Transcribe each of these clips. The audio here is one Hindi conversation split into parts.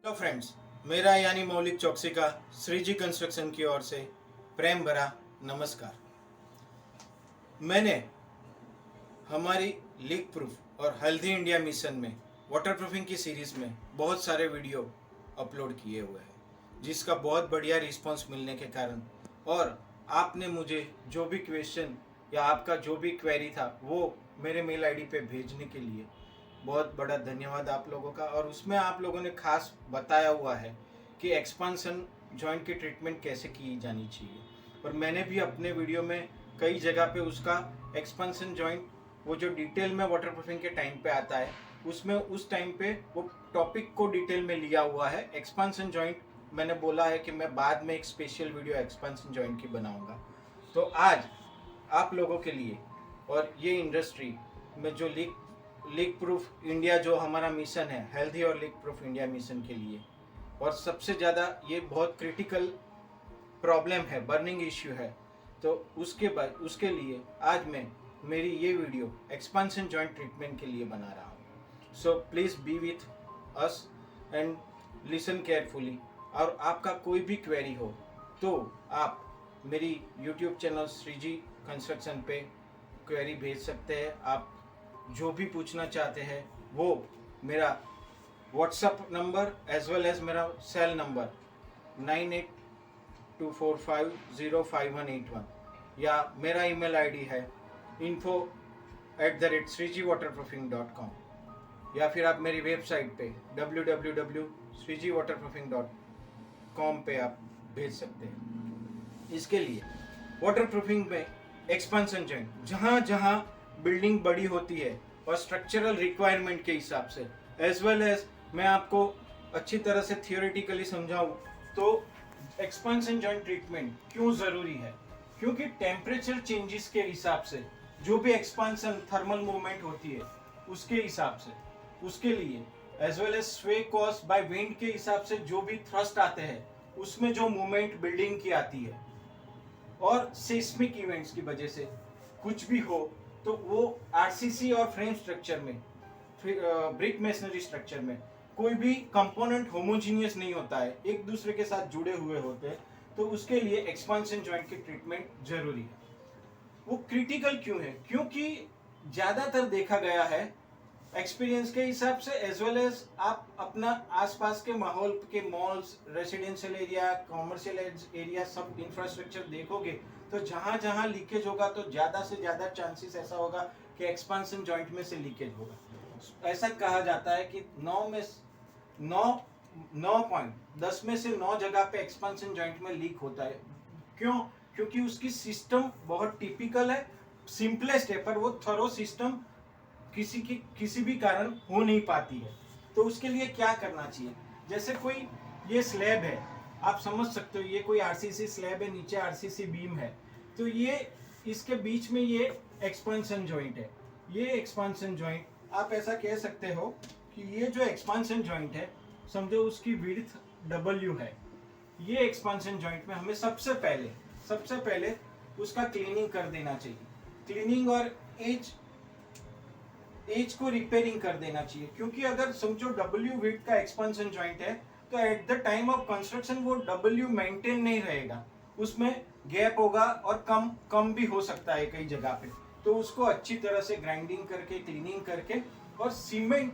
हेलो फ्रेंड्स, मेरा यानी मौलिक चौकसी का श्रीजी कंस्ट्रक्शन की ओर से प्रेम भरा नमस्कार। मैंने हमारी लीक प्रूफ और हेल्दी इंडिया मिशन में वाटरप्रूफिंग की सीरीज़ में बहुत सारे वीडियो अपलोड किए हुए हैं, जिसका बहुत बढ़िया रिस्पांस मिलने के कारण और आपने मुझे जो भी क्वेश्चन या आपका जो भी क्वेरी था वो मेरे मेल आईडी पे भेजने के लिए बहुत बड़ा धन्यवाद आप लोगों का। और उसमें आप लोगों ने खास बताया हुआ है कि एक्सपांसन जॉइंट की ट्रीटमेंट कैसे की जानी चाहिए, और मैंने भी अपने वीडियो में कई जगह पे उसका एक्सपांसन जॉइंट वो जो डिटेल में वाटरप्रूफिंग के टाइम पे आता है उसमें उस टाइम पे वो टॉपिक को डिटेल में लिया हुआ है। एक्सपांसन जॉइंट मैंने बोला है कि मैं बाद में एक स्पेशल वीडियो एक्सपांसन जॉइंट की बनाऊंगा। तो आज आप लोगों के लिए और ये इंडस्ट्री में जो लीक प्रूफ इंडिया जो हमारा मिशन है, हेल्दी और लीक प्रूफ इंडिया मिशन के लिए, और सबसे ज़्यादा ये बहुत क्रिटिकल प्रॉब्लम है, बर्निंग इश्यू है, तो उसके लिए आज मैं मेरी ये वीडियो एक्सपांसन जॉइंट ट्रीटमेंट के लिए बना रहा हूँ। So please be with us and listen carefully. और आपका कोई भी क्वेरी हो तो आप मेरी यूट्यूब चैनल श्रीजी कंस्ट्रक्शन पे क्वेरी भेज सकते हैं। आप जो भी पूछना चाहते हैं वो मेरा WhatsApp number as well as मेरा सेल नंबर 9824505181 या मेरा ईमेल आईडी है info@srijiwaterproofing.com, या फिर आप मेरी वेबसाइट पे www.srijiwaterproofing.com पे आप भेज सकते हैं। इसके लिए वाटरप्रूफिंग में एक्सपांसन जॉइंट जहाँ जहाँ बिल्डिंग बड़ी होती है और स्ट्रक्चरल रिक्वायरमेंट के हिसाब से, एज वेल एज मैं आपको अच्छी तरह से थियोरेटिकली समझाऊं तो एक्सपांसन जॉइंट ट्रीटमेंट क्यों ज़रूरी है, क्योंकि टेम्परेचर चेंजेस के हिसाब से जो भी एक्सपांसन थर्मल मूवमेंट होती है उसके हिसाब से, उसके लिए एज वेल एज स्वे कॉज बाय विंड के हिसाब से जो भी थ्रस्ट आते हैं उसमें जो मूवमेंट बिल्डिंग की आती है, और सेस्मिक इवेंट्स की वजह से कुछ भी हो तो वो आरसीसी और फ्रेम स्ट्रक्चर में, ब्रिक मेसनरी स्ट्रक्चर में कोई भी कंपोनेंट होमोजीनियस नहीं होता है, एक दूसरे के साथ जुड़े हुए होते हैं। तो उसके लिए एक्सपांसन जॉइंट की ट्रीटमेंट जरूरी है। वो क्रिटिकल क्यों है? क्योंकि ज्यादातर देखा गया है एक्सपीरियंस के हिसाब से, एज वेल एज आप अपना आसपास के माहौल के malls, residential area, commercial area, सब इंफ्रास्ट्रक्चर देखोगे तो जहां जहां लीकेज होगा तो ज्यादा से ज्यादा चांसेस ऐसा होगा कि एक्सपांसन जॉइंट में से लीकेज होगा। ऐसा कहा जाता है कि 10 में से 9 जगह पे एक्सपांसन जॉइंट में लीक होता है। क्यों? क्योंकि उसकी सिस्टम बहुत टिपिकल है, सिंपलेस्ट है, पर वो थरो सिस्टम किसी भी कारण हो नहीं पाती है। तो उसके लिए क्या करना चाहिए? जैसे कोई ये स्लैब है, आप समझ सकते हो, ये कोई आरसीसी स्लैब है, नीचे आरसीसी बीम है, तो ये इसके बीच में ये एक्सपांसन जॉइंट है। ये एक्सपांसन जॉइंट आप ऐसा कह सकते हो कि ये जो एक्सपांसन जॉइंट है, समझो उसकी विड्थ W है। ये एक्सपांसन जॉइंट में हमें सबसे पहले उसका क्लीनिंग कर देना चाहिए। क्लीनिंग और एज को रिपेयरिंग कर देना चाहिए, क्योंकि अगर समझो W विड्थ का एक्सपांसन जॉइंट है तो at the time of construction वो W मेंटेन नहीं रहेगा, उसमें गैप होगा और कम भी हो सकता है कई जगह पे। तो उसको अच्छी तरह से ग्राइंडिंग करके, क्लीनिंग करके, और सीमेंट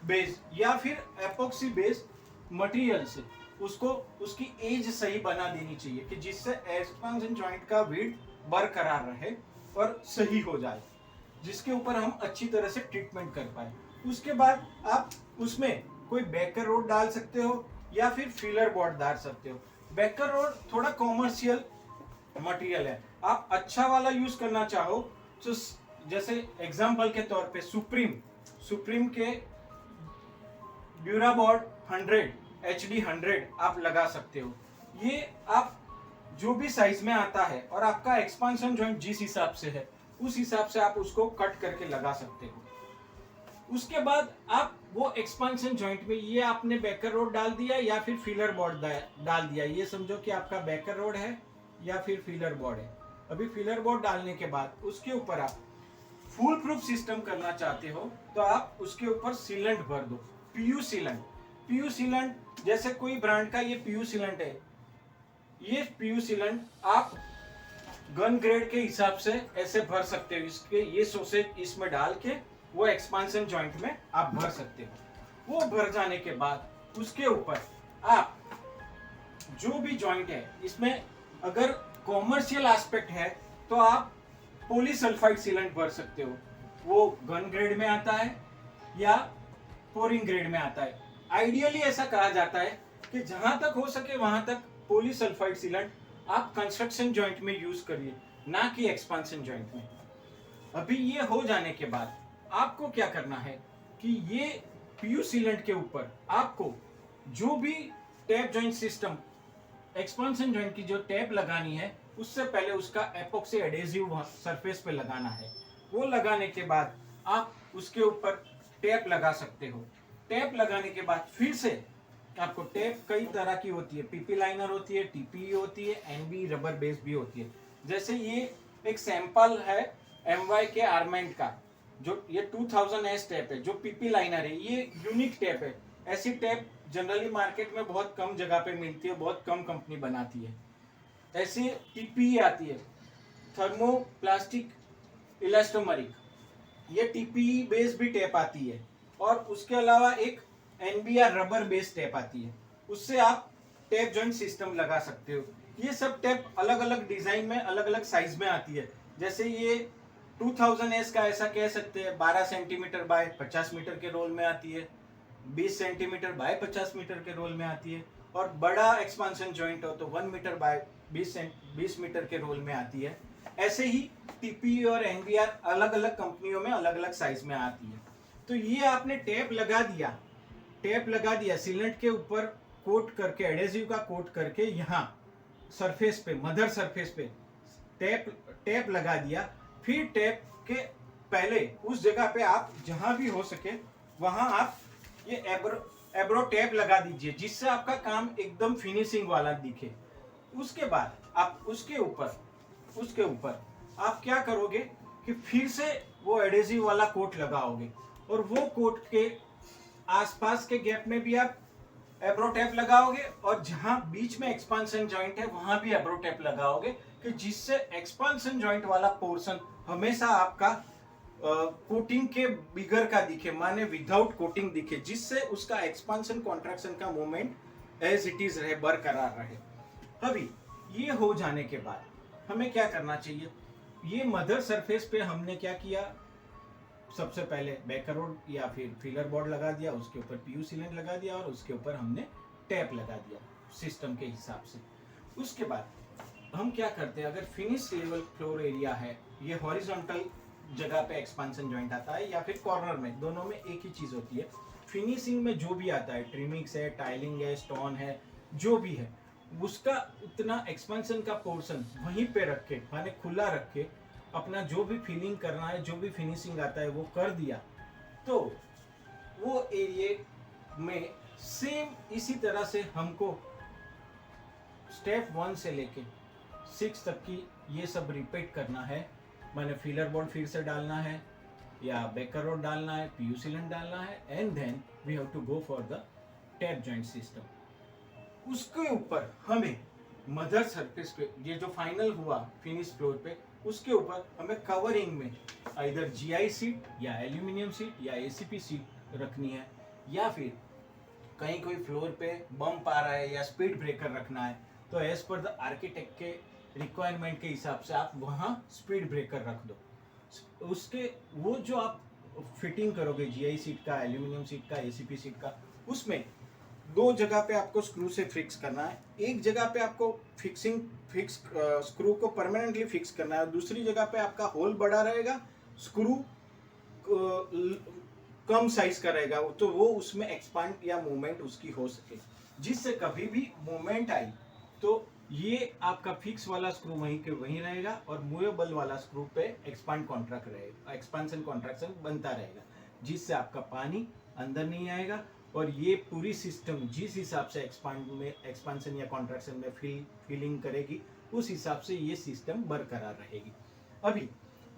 बेस या फिर एपॉक्सी बेस मटेरियल से उसको उसकी एज सही बना देनी चाहिए कि जिससे एक्सपांसन जॉइंट का विड्थ बरकरार रहे और सही हो जाए, जिसके ऊपर हम अच्छी तरह से ट्रीटमेंट कर पाए। उसके बाद आप उसमें कोई बेकर रोड डाल सकते हो या फिर फिलर बोर्ड डाल सकते हो। बेकर रोड थोड़ा कॉमर्शियल मटेरियल है, आप अच्छा वाला यूज करना चाहो तो जैसे एग्जांपल के तौर पे सुप्रीम के ड्यूराबोर्ड 100 HD 100 आप लगा सकते हो। ये आप जो भी साइज में आता है और आपका एक्सपांसन जॉइंट जिस हिसाब से है उस हिसाब से आप उसको कट करके लगा सकते हो। उसके बाद आप वो एक्सपांसन जॉइंट में ये आपने बेकर रोड डाल दिया या फिर फिलर बोर्ड डाल दिया, ये समझो कि आपका बेकर रोड है या फिर फिलर बोर्ड है। अभी फिलर बोर्ड डालने के बाद उसके ऊपर आप फुल प्रूफ सिस्टम करना चाहते हो तो आप उसके ऊपर सीलेंट भर दो, PU सीलेंट। पीयू सीलेंट, जैसे कोई ब्रांड का ये पीयू सीलेंट है, ये पीयू सीलेंट आप गन ग्रेड के हिसाब से ऐसे भर सकते हो। इसके ये सोसेज इसमें डाल के वो एक्सपांशन जॉइंट में आप भर सकते हो। वो भर जाने के बाद उसके ऊपर आप जो भी जॉइंट है इसमें अगर कॉमर्शियल एस्पेक्ट है तो आप पॉलीसल्फाइड सीलेंट भर सकते हो। वो गन ग्रेड में आता है या पोरिंग ग्रेड में आता है। आइडियली ऐसा कहा जाता है कि जहां तक हो सके वहां तक पॉलीसल्फाइड सीलेंट आप कंस्ट्रक्शन जॉइंट में यूज करिए, ना कि एक्सपांशन जॉइंट में। अभी ये हो जाने के बाद आपको क्या करना है कि ये पीयू सीलेंट के ऊपर आपको जो भी tap joint system, expansion joint की जो टैप लगानी है, उससे पहले उसका एपॉक्सी एडेसिव सरफेस पे लगाना है। वो लगाने के बाद आप उसके ऊपर टैप लगा सकते हो। टैप लगाने के बाद फिर से आपको टैप कई तरह की होती है, पीपी लाइनर होती है, टीपी होती है, एनबी रबर बेस भी होती है। जैसे ये एक सैंपल है एमवाई के आर्मेंट का, जो ये 2000S टैप है, जो पीपी लाइनर है, ये यूनिक टैप है। ऐसी टैप जनरली मार्केट में बहुत कम जगह पे मिलती है, बहुत कम कंपनी बनाती है। ऐसी टीपी आती है, थर्मोप्लास्टिक इलास्टोमरिक, ये टीपी बेस भी टैप आती है। और उसके अलावा एक एनबीआर रबर बेस टैप आती है, उससे आप टैप जॉइंट सिस्टम लगा सकते हो। ये सब टैप अलग अलग डिजाइन में, अलग अलग साइज में आती है। जैसे ये 2000S का ऐसा कह सकते हैं 12 सेंटीमीटर बाय 50 मीटर के रोल में आती है, 20 सेंटीमीटर बाय 50 मीटर के रोल में आती है। और बड़ा एक्सपांशन जॉइंट हो तो 1 मीटर बाय 20 मीटर के रोल में आती है। ऐसे ही टीपी और एनबीआर अलग अलग कंपनियों में अलग अलग साइज में आती है। तो ये आपने टैप लगा दिया, टैप लगा दिया सीलेंट के ऊपर कोट करके, एडेसिव का कोट करके, यहाँ सरफेस पे, मदर सरफेस पे टैप लगा दिया। फिर टैप के पहले उस जगह पे आप जहां भी हो सके वहां आप ये एब्रो टैप लगा दीजिए, जिससे आपका काम एकदम फिनिशिंग वाला दिखे। उसके बाद आप उसके ऊपर आप क्या करोगे कि फिर से वो एडेसिव वाला कोट लगाओगे, और वो कोट के आसपास के गैप में भी आप एब्रो टैप लगाओगे, और जहां बीच में एक्सपांशन जॉइंट है वहां भी एब्रो टैप लगाओगे, कि जिससे एक्सपांशन जॉइंट वाला पोर्शन हमेशा आपका कोटिंग के बिगर का दिखे, माने विदाउट कोटिंग दिखे, जिससे उसका एक्सपांशन कॉन्ट्रैक्शन का मूवमेंट एज इट इज रहे, बरकरार रहे। अभी ये हो जाने के बाद हमें क्या करना चाहिए, ये मदर सरफेस पे हमने क्या किया, सबसे पहले बैकरोड या फिर फिलर बोर्ड लगा दिया, उसके ऊपर पीयू सीलेंट लगा दिया, और उसके ऊपर हमने टैप लगा दिया सिस्टम के हिसाब से। उसके बाद हम क्या करते हैं, अगर फिनिश लेवल फ्लोर एरिया है, ये हॉरिजॉन्टल जगह पे एक्सपांशन जॉइंट आता है या फिर कॉर्नर में, दोनों में एक ही चीज होती है। फिनिशिंग में जो भी आता है, ट्रिमिंग्स है, टाइलिंग है, स्टोन है, जो भी है, उसका उतना एक्सपांशन का पोर्शन वहीं पे रख के, माने खुला रख के, अपना जो भी फीलिंग करना है, जो भी फिनिशिंग आता है वो कर दिया, तो वो एरिया में सेम इसी तरह से हमको स्टेप 1 से लेके 6 तक की ये सब रिपीट करना है। मैंने फिलर बोर्ड फिर से डालना है, या बेकर रोड डालना है, पीयू सीलेंट डालना है, and then we have to go for the tap joint system. उसके ऊपर हमें मदर सरफेस पे, ये जो फाइनल हुआ फिनिश फ्लोर पे, उसके ऊपर हमें कवरिंग में इधर जीआई सीट या एल्यूमिनियम सीट या एसीपी सीट रखनी है, या फिर कहीं कोई फ्लोर पे बम्प आ रहा है या स्पीड ब्रेकर रखना है, तो एज पर द आर्किटेक्ट के रिक्वायरमेंट के हिसाब से आप वहाँ स्पीड ब्रेकर रख दो। उसके वो जो आप फिटिंग करोगे जीआई सीट का, एल्यूमिनियम सीट का, एसीपी सीट का, उसमें 2 जगह पे आपको स्क्रू से फिक्स करना है। एक जगह पे आपको स्क्रू को परमानेंटली फिक्स करना है, दूसरी जगह पे आपका होल बड़ा रहेगा, स्क्रू कम साइज का रहेगा, तो वो उसमें एक्सपांड या मूवमेंट उसकी हो सके, जिससे कभी भी मूवमेंट आई तो ये आपका फिक्स वाला स्क्रू वहीं के वहीं रहेगा, और मूवेबल वाला स्क्रू पे एक्सपांड कॉन्ट्रैक्ट रहेगा, एक्सपांशन कॉन्ट्रैक्शन बनता रहेगा, जिससे आपका पानी अंदर नहीं आएगा, और ये पूरी सिस्टम जिस हिसाब से एक्सपांशन या कॉन्ट्रैक्शन में फीलिंग करेगी, उस हिसाब से ये सिस्टम बरकरार रहेगी। अभी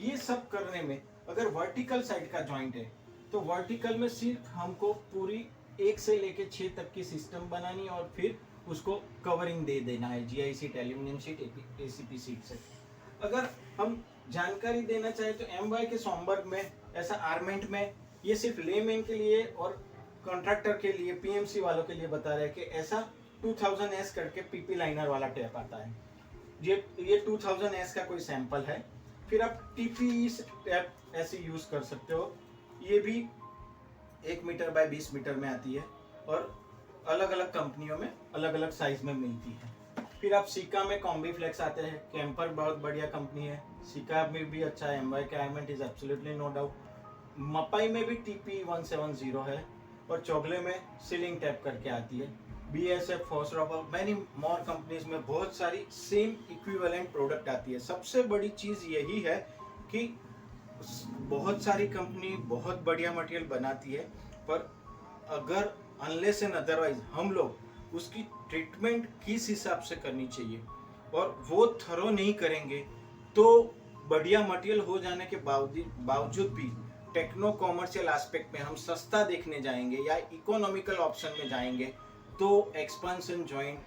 ये सब करने में अगर वर्टिकल साइड का जॉइंट है, तो वर्टिकल में सिर्फ हमको पूरी 1 से लेके 6 तक की सिस्टम बनानी और फिर उसको कवरिंग दे देना है GI seat, aluminium seat, ACP seat से। अगर हम जानकारी देना चाहे तो MY के सॉमबर्ग में ऐसा आर्मेंट में ये सिर्फ लेमैन के लिए और कॉन्ट्रैक्टर के लिए, PMC वालों के लिए बता रहे हैं कि ऐसा 2000S करके PP लाइनर वाला टैप आता है। ये 2000S का कोई सैंपल है। फिर आप TPE टैप ऐसे यूज कर सकते हो। ये भी 1 मीटर बाय 20 मीटर में आती है और अलग अलग कंपनियों में अलग अलग साइज में मिलती है। फिर आप सिका में कॉम्बी फ्लेक्स आते हैं। कैंपर बहुत बढ़िया कंपनी है, सिका में भी अच्छा है। MY का आर्मेंट इज एब्सोल्युटली नो डाउट। मपाई में भी TPE 170 है और चोगले में सीलिंग टैप करके आती है। BASF, फॉसरॉपर, मैनी मोर कंपनीज में बहुत सारी सेम इक्विवेलेंट प्रोडक्ट आती है। सबसे बड़ी चीज यही है कि बहुत सारी कंपनी बहुत बढ़िया मटेरियल बनाती है, पर अगर अनलेस एंड अदरवाइज हम लोग उसकी ट्रीटमेंट किस हिसाब से करनी चाहिए और वो थरो नहीं करेंगे तो बढ़िया मटेरियल हो जाने के बावजूद भी टेक्नो कॉमर्शियल एस्पेक्ट में हम सस्ता देखने जाएंगे या इकोनॉमिकल ऑप्शन में जाएंगे तो एक्सपेंशन जॉइंट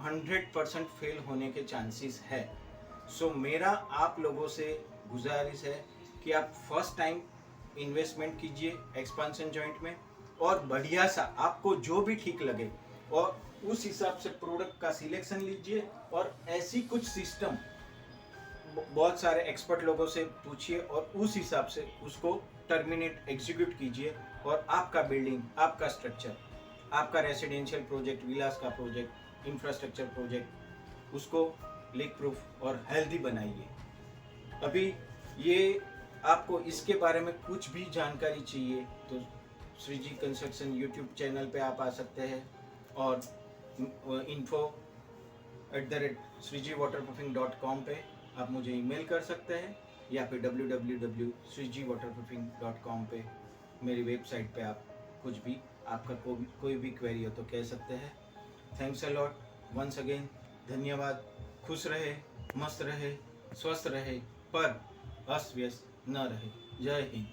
100% फेल होने के चांसेस है। सो मेरा आप लोगों से गुजारिश है कि आप फर्स्ट टाइम इन्वेस्टमेंट कीजिए एक्सपेंशन जॉइंट में और बढ़िया सा आपको जो भी ठीक लगे और उस हिसाब से प्रोडक्ट का सिलेक्शन लीजिए और ऐसी कुछ सिस्टम बहुत सारे एक्सपर्ट लोगों से पूछिए और उस हिसाब से उसको टर्मिनेट एग्जीक्यूट कीजिए और आपका बिल्डिंग, आपका स्ट्रक्चर, आपका रेसिडेंशियल प्रोजेक्ट, विलास का प्रोजेक्ट, इंफ्रास्ट्रक्चर प्रोजेक्ट, उसको लीक प्रूफ और हेल्दी बनाइए। अभी ये आपको इसके बारे में कुछ भी जानकारी चाहिए तो श्रीजी कंस्ट्रक्शन यूट्यूब चैनल पे आप आ सकते हैं और info@srijiwaterproofing.com पे आप मुझे ईमेल कर सकते हैं या फिर www.srijiwaterproofing.com पे मेरी वेबसाइट पे आप कुछ भी आपका कोई भी क्वेरी हो तो कह सकते हैं। Thanks a lot once again. धन्यवाद। खुश रहे, मस्त रहे, स्वस्थ रहे, पर अस्त व्यस्त न रहे। जय हिंद।